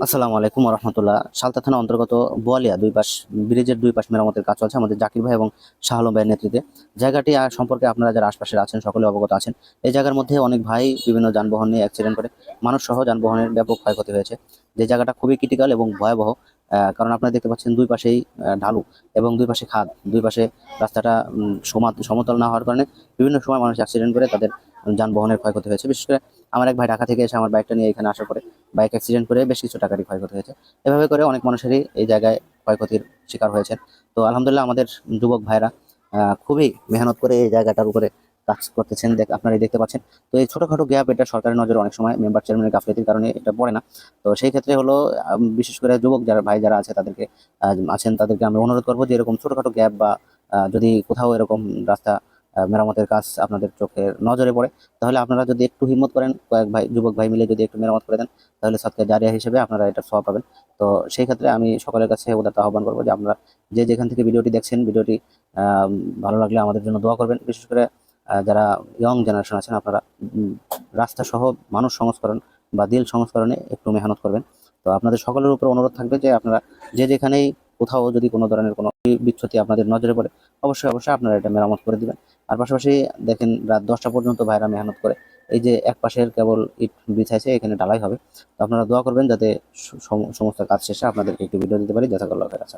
আসসালামু আলাইকুম রহমতুল্লাহ। সালতা থানা অন্তর্গত বোয়ালিয়া দুই পাশ ব্রিজের দুই পাশ মেরামতের কাজ চলছে আমাদের জাকির ভাই এবং শাহ আলম ভাইয়ের নেতৃত্বে। জায়গাটি সম্পর্কে আপনারা যারা আশপাশে আছেন সকলে অবগত আছেন। এই জায়গার মধ্যে অনেক ভাই বিভিন্ন যানবাহন নিয়ে অ্যাক্সিডেন্ট করে মানুষ সহ যানবাহনের ব্যাপক ক্ষয়ক্ষতি হয়েছে। যে জায়গাটা খুবই ক্রিটিক্যাল এবং ভয়াবহ। কারণ আপনারা দেখতে পাচ্ছেন দুই পাশেই ঢালু এবং দুই পাশে খাদ, দুই পাশে রাস্তাটা সমতল না হওয়ার কারণে বিভিন্ন সময় মানুষ অ্যাক্সিডেন্ট করে তাদের যানবাহনের ক্ষয়ক্ষতি হয়েছে। বিশেষ করে আমার এক ভাই ঢাকা থেকে এসে আমার বাইকটা নিয়ে এখানে আসার পরে বাইক অ্যাক্সিডেন্ট করে বেশ কিছু টাকারই ক্ষয়ক্ষতি হয়েছে। এভাবে করে অনেক মানুষেরই এই জায়গায় ক্ষয়ক্ষতির শিকার হয়েছেন। তো আলহামদুলিল্লাহ আমাদের যুবক ভাইরা খুবই মেহনত করে এই জায়গাটার উপরে কাজ করতেছেন, আপনারাই দেখতে পাচ্ছেন। তো এই ছোটখাটো গ্যাপ এটা সরকারের নজরে অনেক সময় মেম্বার চেয়ারম্যানের গাফিলতির কারণে এটা পড়ে না। তো সেই ক্ষেত্রে হলো বিশেষ করে যুবক যারা ভাই যারা আছে তাদেরকে তাদেরকে আমি অনুরোধ করবো যে এরকম ছোটখাটো গ্যাপ বা যদি কোথাও এরকম রাস্তা মেরামতের কাজ আপনাদের চোখের নজরে পড়ে, তাহলে আপনারা যদি একটু হিম্মত করেন, কয়েক ভাই যুবক ভাই মিলে যদি একটু মেরামত করে দেন, তাহলে সৎকার জারিয়া হিসেবে আপনারা এটা সওয়াব পাবেন। তো সেই ক্ষেত্রে আমি সকলের কাছে উদাত্ত আহ্বান করবো যে আপনারা যে যেখান থেকে ভিডিওটি দেখছেন, ভিডিওটি আহ, ভালো লাগলে আমাদের জন্য দোয়া করবেন। বিশেষ করে যারা ইয়ং জেনারেশন আছেন আপনারা রাস্তা সহ মানুষ সংস্করণ বা দিল সংস্করণে একটু মেহনত করবেন। তো আপনাদের সকলের উপর অনুরোধ থাকবে যে আপনারা যে যেখানেই কোথাও যদি কোনো ধরনের কোনো বিচ্যুতি আপনাদের নজরে পড়ে, অবশ্যই অবশ্যই আপনারা এটা মেরামত করে দিবেন। আর পাশাপাশি দেখেন রাত 10টা পর্যন্ত ভাইরা মেহনত করে এই যে এক পাশের কেবল ইট বিছাইছে, এখানে ঢালাই হবে। তো আপনারা দোয়া করবেন যাতে সমস্ত কাজ শেষে আপনাদেরকে একটু ভিডিও দিতে পারি। জাযাকাল্লাহু খাইরান।